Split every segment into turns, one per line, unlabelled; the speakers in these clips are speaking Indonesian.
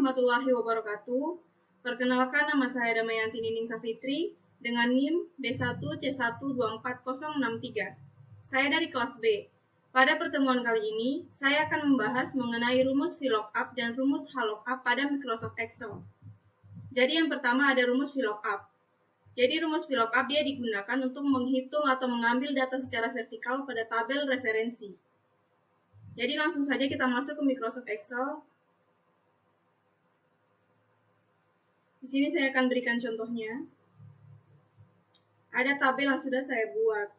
warahmatullahi wabarakatuh. Perkenalkan, nama saya Damayanti Nining Safitri dengan NIM B1C1244063. Saya dari kelas B. Pada pertemuan kali ini, saya akan membahas mengenai rumus VLOOKUP dan rumus HLOOKUP pada Microsoft Excel. Jadi yang pertama ada rumus VLOOKUP. Jadi rumus VLOOKUP dia digunakan untuk menghitung atau mengambil data secara vertikal pada tabel referensi. Jadi langsung saja kita masuk ke Microsoft Excel. Di sini saya akan berikan contohnya. Ada tabel yang sudah saya buat.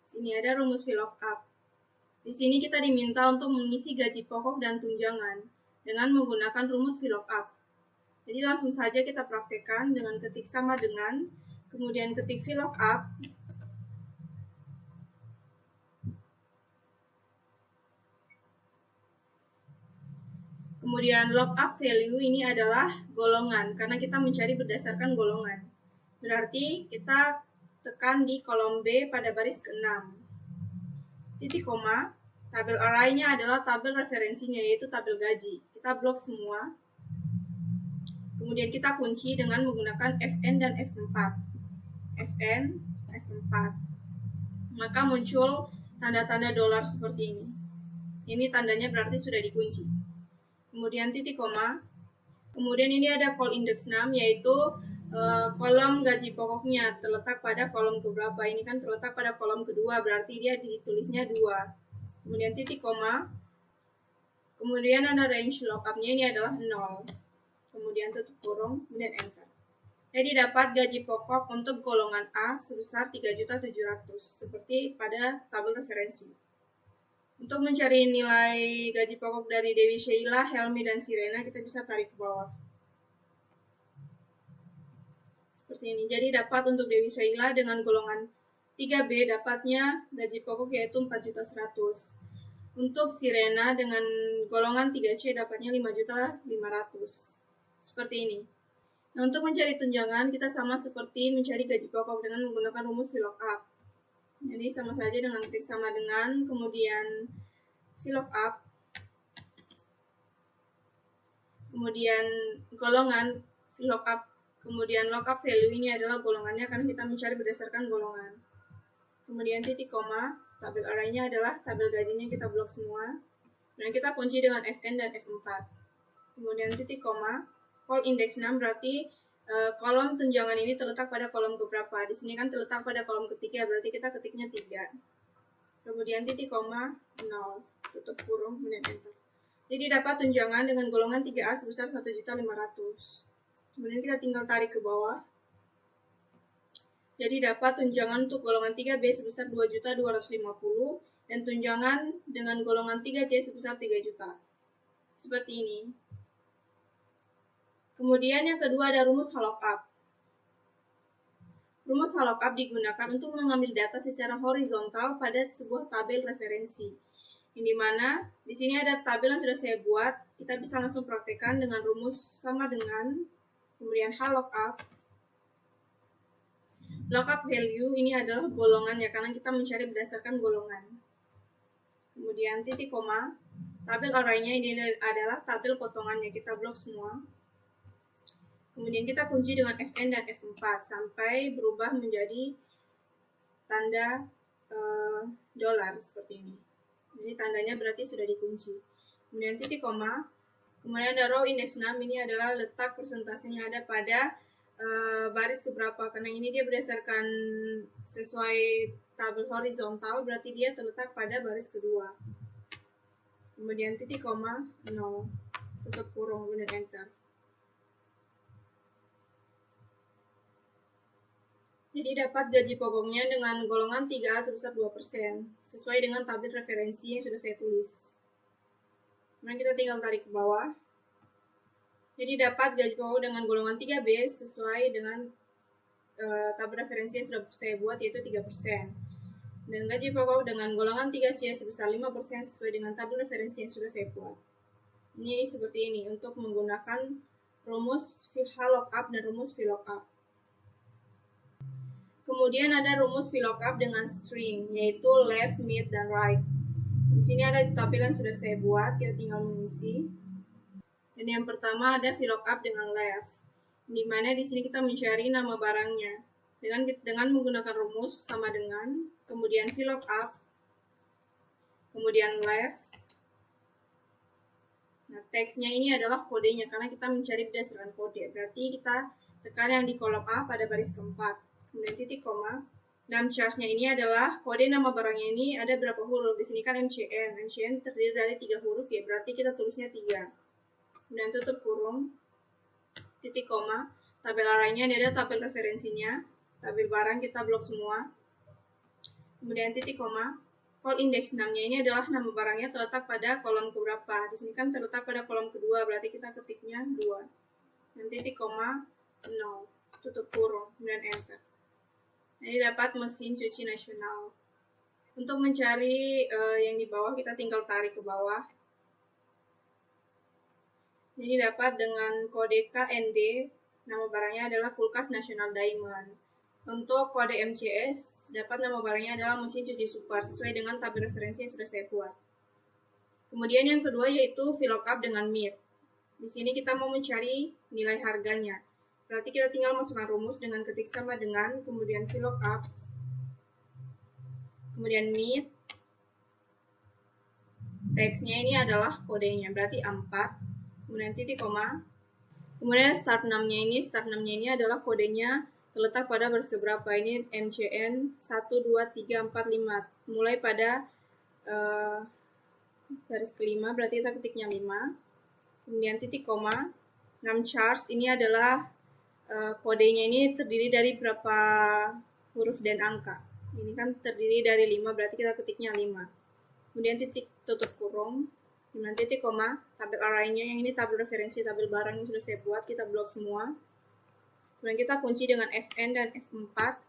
Sini ada rumus VLOOKUP. Di sini kita diminta untuk mengisi gaji pokok dan tunjangan dengan menggunakan rumus VLOOKUP. Jadi langsung saja kita praktekkan dengan ketik sama dengan, kemudian ketik VLOOKUP. Kemudian lookup value ini adalah golongan, karena kita mencari berdasarkan golongan. Berarti kita tekan di kolom B pada baris ke-6. Titik koma, tabel array-nya adalah tabel referensinya, yaitu tabel gaji. Kita blok semua. Kemudian kita kunci dengan menggunakan Fn dan F4. Fn, F4. Maka muncul tanda-tanda dolar seperti ini. Ini tandanya berarti sudah dikunci. Kemudian titik koma. Kemudian ini ada call index 6, yaitu kolom gaji pokoknya terletak pada kolom keberapa. Ini kan terletak pada kolom kedua, berarti dia ditulisnya 2. Kemudian titik koma. Kemudian ada range lookup-nya, ini adalah 0. Kemudian tutup kurung, kemudian enter. Jadi dapat gaji pokok untuk golongan A sebesar 3.700.000, seperti pada tabel referensi. Untuk mencari nilai gaji pokok dari Dewi Sheila, Helmi, dan Sirena, kita bisa tarik ke bawah. Seperti ini. Jadi dapat untuk Dewi Sheila dengan golongan 3B dapatnya gaji pokok yaitu 4.100.000. Untuk Sirena dengan golongan 3C dapatnya 5.500.000. Seperti ini. Nah, untuk mencari tunjangan, kita sama seperti mencari gaji pokok dengan menggunakan rumus VLOOKUP. Jadi sama saja dengan ketik sama dengan, kemudian VLOOKUP, kemudian golongan VLOOKUP, kemudian lookup value ini adalah golongannya karena kita mencari berdasarkan golongan. Kemudian titik koma, tabel array-nya adalah tabel gajinya, kita blok semua. Dan kita kunci dengan Fn dan F4. Kemudian titik koma, call index 6 berarti kolom tunjangan ini terletak pada kolom keberapa. Di sini kan terletak pada kolom ketiga, berarti kita ketiknya 3. Kemudian titik koma 0, tutup kurung, kemudian enter. Jadi dapat tunjangan dengan golongan 3A sebesar 1.500.000. Kemudian kita tinggal tarik ke bawah. Jadi dapat tunjangan untuk golongan 3B sebesar 2.250.000 dan tunjangan dengan golongan 3C sebesar 3 juta. Seperti ini. Kemudian yang kedua ada rumus HLOOKUP. Rumus HLOOKUP digunakan untuk mengambil data secara horizontal pada sebuah tabel referensi. Ini mana di sini ada tabel yang sudah saya buat, kita bisa langsung praktekkan dengan rumus sama dengan, kemudian HLOOKUP. Lookup value ini adalah golongannya karena kita mencari berdasarkan golongan. Kemudian titik koma, tabel array-nya ini adalah tabel potongannya, kita blok semua. Kemudian kita kunci dengan Fn dan F4 sampai berubah menjadi tanda dolar seperti ini. Ini tandanya berarti sudah dikunci. Kemudian titik koma. Kemudian ada row index 6, ini adalah letak persentasenya ada pada baris keberapa. Karena ini dia berdasarkan sesuai tabel horizontal, berarti dia terletak pada baris kedua. Kemudian titik koma 0, tutup kurung, kemudian enter. Jadi dapat gaji pokoknya dengan golongan 3A sebesar 2%, sesuai dengan tabel referensi yang sudah saya tulis. Kemudian kita tinggal tarik ke bawah. Jadi dapat gaji pokok dengan golongan 3B sesuai dengan tabel referensi yang sudah saya buat, yaitu 3%. Dan gaji pokok dengan golongan 3C sebesar 5% sesuai dengan tabel referensi yang sudah saya buat. Ini seperti ini untuk menggunakan rumus HLOOKUP dan rumus VLOOKUP. Kemudian ada rumus VLOOKUP dengan string, yaitu left, mid, dan right. Di sini ada tabel yang sudah saya buat, kita tinggal mengisi. Dan Ini yang pertama ada VLOOKUP dengan left, di mana di sini kita mencari nama barangnya dengan menggunakan rumus sama dengan, kemudian VLOOKUP, kemudian left. Nah, teksnya ini adalah kodenya karena kita mencari berdasarkan kode. Berarti kita tekan yang di kolom A pada baris keempat. Kemudian titik koma. Name charge-nya ini adalah kode nama barangnya ini ada berapa huruf. Di sini kan MCN. MCN terdiri dari 3 huruf ya, berarti kita tulisnya 3. Kemudian tutup kurung. Titik koma. Tabel arraynya ini ada tabel referensinya. Tabel barang kita blok semua. Kemudian titik koma. Call index 6-nya ini adalah nama barangnya terletak pada kolom keberapa. Di sini kan terletak pada kolom kedua, berarti kita ketiknya 2. Dan titik koma 0. Tutup kurung, kemudian enter. Nah, ini dapat mesin cuci nasional. Untuk mencari yang di bawah, kita tinggal tarik ke bawah. Jadi dapat dengan kode KND, nama barangnya adalah Kulkas Nasional Diamond. Untuk kode MCS, dapat nama barangnya adalah mesin cuci super, sesuai dengan tabel referensi yang sudah saya buat. Kemudian yang kedua yaitu VLOOKUP dengan MIT. Di sini kita mau mencari nilai harganya. Berarti kita tinggal masukkan rumus dengan ketik sama dengan, kemudian VLOOKUP, kemudian MIT. Teksnya ini adalah kodenya, berarti 4. Kemudian titik koma. Kemudian start name-nya ini adalah kodenya terletak pada baris keberapa. Ini MCN 1, 2, 3, 4, 5. Mulai pada baris kelima, berarti kita ketiknya 5. Kemudian titik koma. Name charge ini adalah kodenya ini terdiri dari berapa huruf dan angka. Ini kan terdiri dari 5, berarti kita ketiknya 5. Kemudian titik tutup kurung. Kemudian titik koma. Tabel arraynya yang ini tabel referensi, tabel barang yang sudah saya buat, kita blok semua. Kemudian kita kunci dengan Fn dan F4.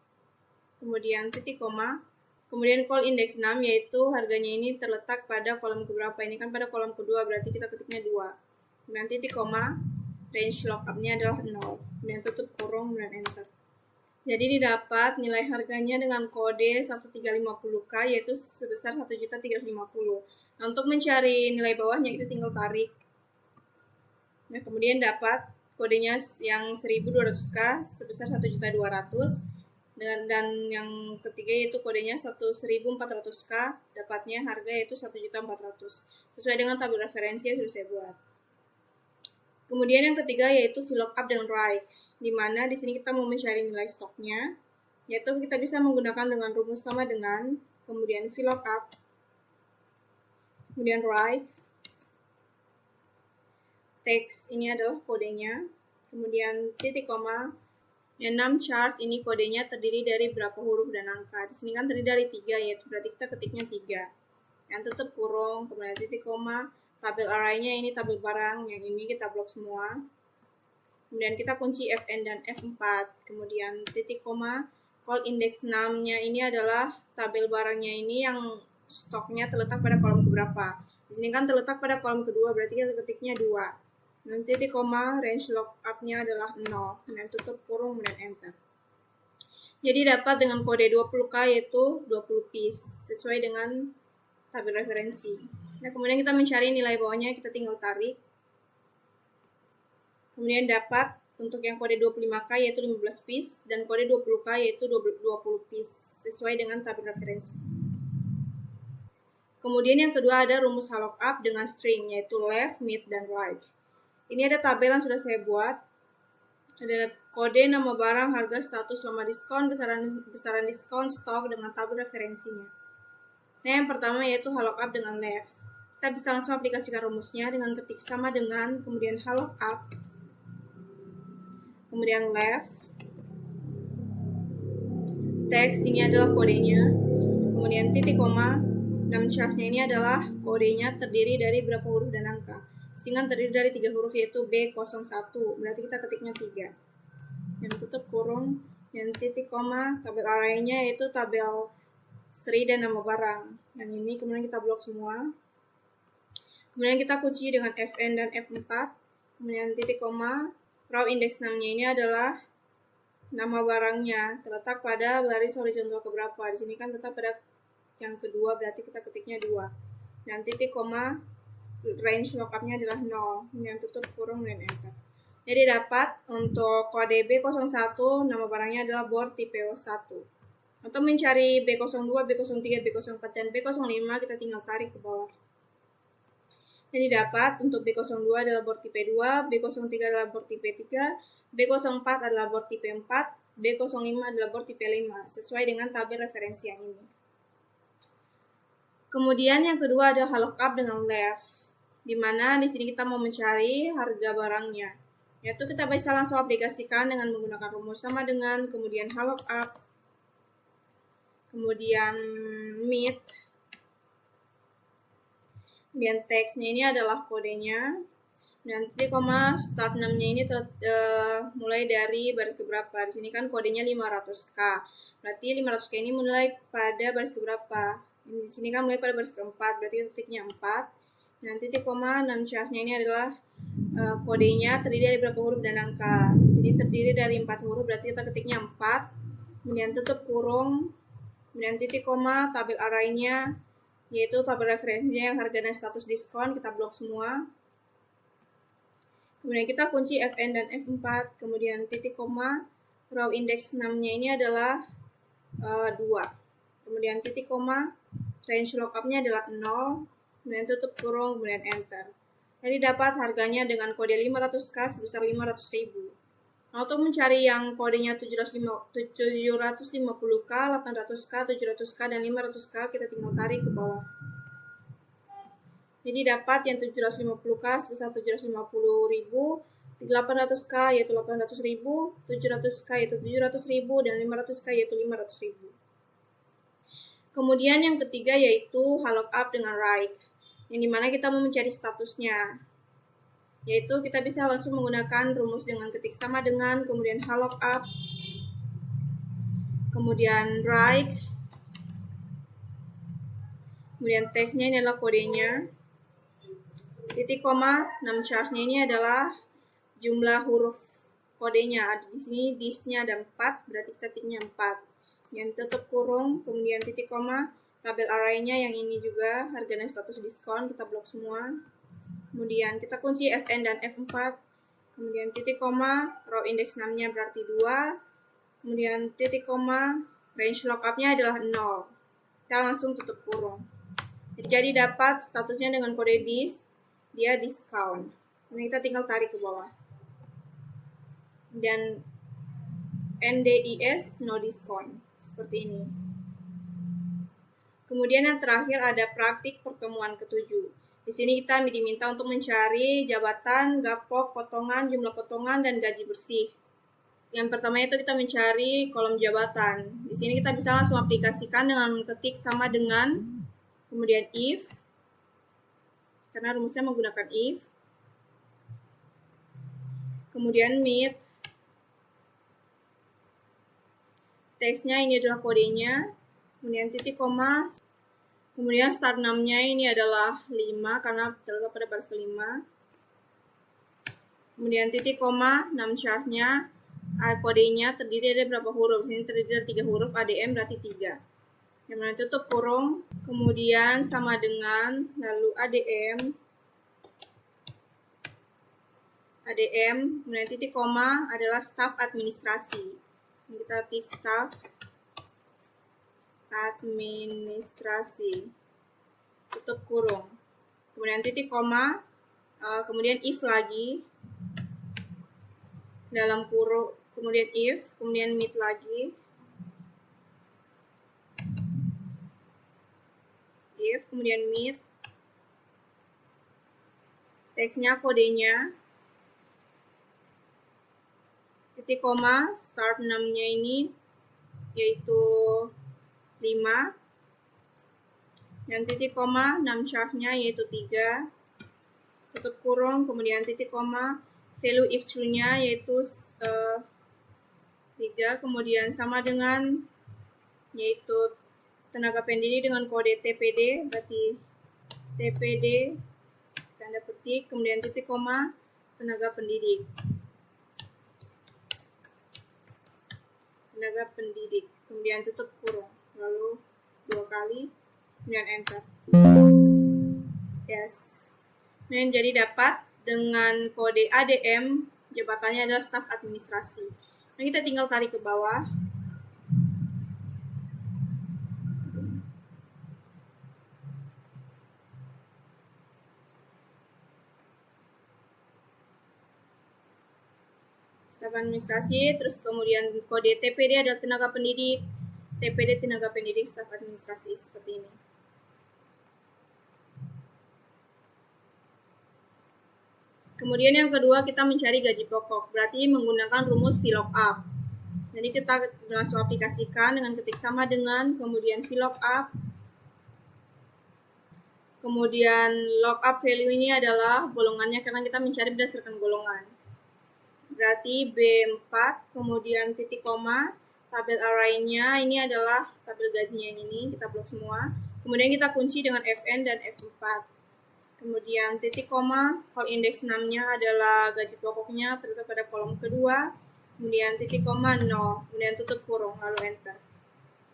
Kemudian titik koma. Kemudian call index 6 yaitu harganya ini terletak pada kolom keberapa. Ini kan pada kolom kedua, berarti kita ketiknya 2. Kemudian titik koma. Range lookup-nya adalah 0. Kemudian tutup kurung dan enter. Jadi didapat nilai harganya dengan kode 1350K yaitu sebesar 1.350.000. Nah, untuk mencari nilai bawahnya kita tinggal tarik. Nah, kemudian dapat kodenya yang 1200K sebesar 1.200.000 dan yang ketiga yaitu kodenya 1.400K dapatnya harga yaitu 1.400.000 sesuai dengan tabel referensi yang sudah saya buat. Kemudian yang ketiga yaitu VLOOKUP dengan write, di mana di sini kita mau mencari nilai stoknya, yaitu kita bisa menggunakan dengan rumus sama dengan, kemudian VLOOKUP, kemudian write. Teks ini adalah kodenya, kemudian titik koma, dan name charge ini kodenya terdiri dari berapa huruf dan angka. Di sini kan terdiri dari 3, yaitu berarti kita ketiknya 3. Yang tutup kurung, kemudian titik koma, tabel arraynya ini tabel barang, yang ini kita blok semua. Kemudian kita kunci Fn dan F4, kemudian titik koma, call index 6-nya ini adalah tabel barangnya ini yang stoknya terletak pada kolom keberapa. Di sini kan terletak pada kolom kedua, berarti kita ketiknya 2. Dan titik koma, range lookup-nya adalah 0. Dan tutup kurung, kemudian enter. Jadi dapat dengan kode 20K yaitu 20 piece, sesuai dengan tabel referensi. Nah, kemudian kita mencari nilai bawahnya, kita tinggal tarik. Kemudian dapat untuk yang kode 25K yaitu 15 piece, dan kode 20K yaitu 20 piece, sesuai dengan tabel referensi. Kemudian yang kedua ada rumus VLOOKUP dengan string, yaitu left, mid, dan right. Ini ada tabel yang sudah saya buat. Ada kode, nama barang, harga, status, lama diskon, besaran diskon, stok dengan tabel referensinya. Nah, yang pertama yaitu VLOOKUP dengan left. Kita bisa langsung aplikasikan rumusnya dengan ketik sama dengan, kemudian VLOOKUP, kemudian left. Teks ini adalah kodenya, kemudian titik koma. Name charge-nya ini adalah kodenya terdiri dari berapa huruf dan angka. Sehingga terdiri dari 3 huruf yaitu B01, berarti kita ketiknya 3. Yang tutup kurung, dan titik koma, tabel arraynya yaitu tabel seri dan nama barang. Yang ini kemudian kita blok semua. Kemudian kita kunci dengan Fn dan F4, kemudian titik koma, raw index 6-nya ini adalah nama barangnya terletak pada baris horizontal keberapa. Di sini kan tetap pada yang kedua, berarti kita ketiknya 2. Dan titik koma, range lookupnya adalah 0, kemudian tutup kurung dan enter. Jadi dapat untuk kode B01 nama barangnya adalah board tipe 1. Untuk mencari B02, B03, B04, dan B05 kita tinggal tarik ke bawah. Jadi dapat untuk B02 adalah board tipe 2, B03 adalah board tipe 3, B04 adalah board tipe 4, B05 adalah board tipe 5, sesuai dengan tabel referensi yang ini. Kemudian yang kedua ada lookup dengan left, di mana di sini kita mau mencari harga barangnya. Yaitu kita bisa langsung aplikasikan dengan menggunakan rumus sama dengan, kemudian lookup, kemudian meet, kemudian teksnya ini adalah kodenya, dan titik koma start name-nya ini mulai dari baris keberapa. Di sini kan kodenya 500k, berarti 500k ini mulai pada baris keberapa. Di sini kan mulai pada baris keempat, berarti titiknya 4. Dan titik koma name charge-nya ini adalah kodenya terdiri dari berapa huruf dan angka. Di sini terdiri dari 4 huruf, berarti kita ketiknya 4. Kemudian tutup kurung, kemudian titik koma, tabel arraynya, yaitu tabel referensinya yang harga dan status diskon, kita blok semua. Kemudian kita kunci Fn dan F4, kemudian titik koma, row index 6-nya ini adalah 2. Kemudian titik koma, range lookupnya adalah 0, kemudian tutup kurung, kemudian enter. Jadi dapat harganya dengan kode 500k sebesar 500.000. Nah, untuk mencari yang kodenya 750k, 800k, 700k, dan 500k, kita tinggal tarik ke bawah. Jadi dapat yang 750k sebesar 750.000, 800k yaitu 800.000, 700k yaitu 700.000, dan 500k yaitu 500.000. Kemudian yang ketiga yaitu lookup dengan right, yang dimana kita mau mencari statusnya, yaitu kita bisa langsung menggunakan rumus dengan ketik sama dengan, kemudian lookup, kemudian right, kemudian teksnya ini adalah kodenya, titik koma, name charge-nya ini adalah jumlah huruf kodenya. Di sini dis-nya ada 4, berarti kita tiknya 4. Yang tutup kurung, kemudian titik koma, tabel array-nya yang ini juga harga dan status diskon, kita blok semua. Kemudian kita kunci Fn dan F4, kemudian titik koma, row index 6-nya berarti 2, kemudian titik koma, range lookup-nya adalah 0. Kita langsung tutup kurung. Jadi dapat statusnya dengan kode dis, dia discount. Kemudian kita tinggal tarik ke bawah. Dan NDIS no discount, seperti ini. Kemudian yang terakhir ada praktik pertemuan ke-7. Di sini kita diminta untuk mencari jabatan, gapok, potongan, jumlah potongan, dan gaji bersih. Yang pertama itu kita mencari kolom jabatan. Di sini kita bisa langsung aplikasikan dengan ketik sama dengan, kemudian if, karena rumusnya menggunakan if, kemudian meet, teksnya ini adalah kodenya, kemudian titik koma, kemudian start name-nya ini adalah 5 karena terletak pada baris kelima, kemudian titik koma, name charge-nya, kodenya terdiri dari berapa huruf. Di sini terdiri dari 3 huruf, ADM berarti 3. Kemudian tutup kurung, kemudian sama dengan, lalu ADM, kemudian titik koma adalah staf administrasi. Kita tik staf administrasi, tutup kurung, kemudian titik koma, kemudian if lagi, dalam kurung, kemudian if, kemudian meet lagi, if, kemudian meet, teksnya kodenya, titik koma, start name-nya ini yaitu 5, dan titik koma, name charge-nya yaitu 3, tutup kurung, kemudian titik koma, value if true-nya yaitu 3, kemudian sama dengan yaitu tenaga pendidik dengan kode TPD, berarti TPD, tanda petik, kemudian titik koma, tenaga pendidik. Kemudian tutup kurung, lalu 2 kali, kemudian enter. Yes. Dan jadi dapat dengan kode ADM, jabatannya adalah staf administrasi. Nah, kita tinggal tarik ke bawah. Staf administrasi, terus kemudian kode TPD adalah tenaga pendidik, TPD tenaga pendidik staf administrasi, seperti ini. Kemudian yang kedua, kita mencari gaji pokok, berarti menggunakan rumus VLOOKUP. Jadi kita langsung aplikasikan dengan ketik sama dengan, kemudian VLOOKUP, kemudian lookup value ini adalah golongannya karena kita mencari berdasarkan golongan. Berarti B4, kemudian titik koma, tabel array-nya ini adalah tabel gajinya yang ini, kita blok semua. Kemudian kita kunci dengan Fn dan F4. Kemudian titik koma, call index 6-nya adalah gaji pokoknya terletak pada kolom kedua. Kemudian titik koma 0, kemudian tutup kurung, lalu enter.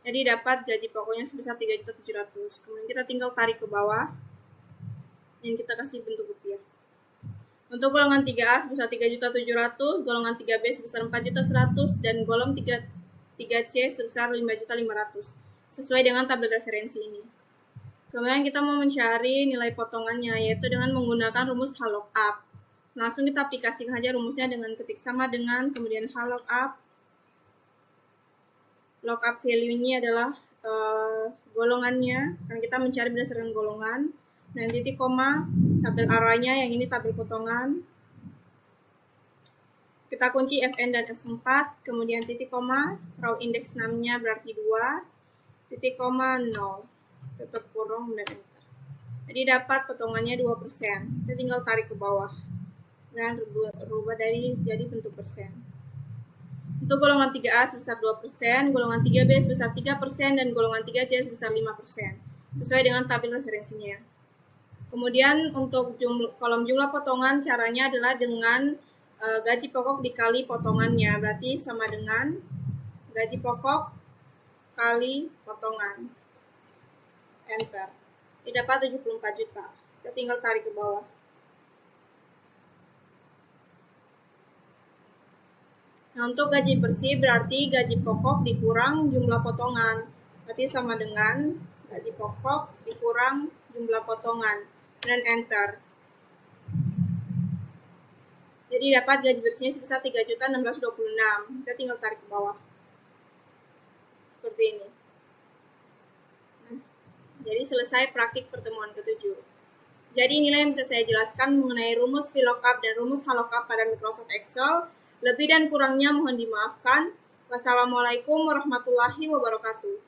Jadi dapat gaji pokoknya sebesar 3.700.000. Kemudian kita tinggal tarik ke bawah dan kita kasih bentuk rupiah. Untuk golongan 3A sebesar 3.700.000, golongan 3B sebesar 4.100.000, dan golongan 3C sebesar 5.500.000, sesuai dengan tabel referensi ini. Kemudian kita mau mencari nilai potongannya, yaitu dengan menggunakan rumus HLOOKUP. Langsung kita aplikasikan saja rumusnya dengan ketik sama dengan, kemudian HLOOKUP. Lookup value ini adalah golongannya, karena kita mencari berdasarkan golongan. Dan titik koma, tabel array-nya yang ini tabel potongan. Kita kunci Fn dan F4, kemudian titik koma, row index 6-nya berarti 2, titik koma 0. Tutup kurung dan enter. Jadi dapat potongannya 2%. Kita tinggal tarik ke bawah dan rubah jadi bentuk persen. Untuk golongan 3A sebesar 2%, golongan 3B sebesar 3%, dan golongan 3C sebesar 5%, sesuai dengan tabel referensinya. Kemudian untuk kolom jumlah potongan, caranya adalah dengan gaji pokok dikali potongannya, berarti sama dengan gaji pokok kali potongan. Enter. Ini dapat 74 juta. Kita tinggal tarik ke bawah. Nah, untuk gaji bersih berarti gaji pokok dikurang jumlah potongan. Berarti sama dengan gaji pokok dikurang jumlah potongan. Dan enter. Jadi dapat gaji bersihnya sebesar 3.626.000. Kita tinggal tarik ke bawah. Seperti ini. Jadi selesai praktik pertemuan ke-7. Jadi inilah yang bisa saya jelaskan mengenai rumus VLOOKUP dan rumus HLOOKUP pada Microsoft Excel. Lebih dan kurangnya mohon dimaafkan. Wassalamualaikum warahmatullahi wabarakatuh.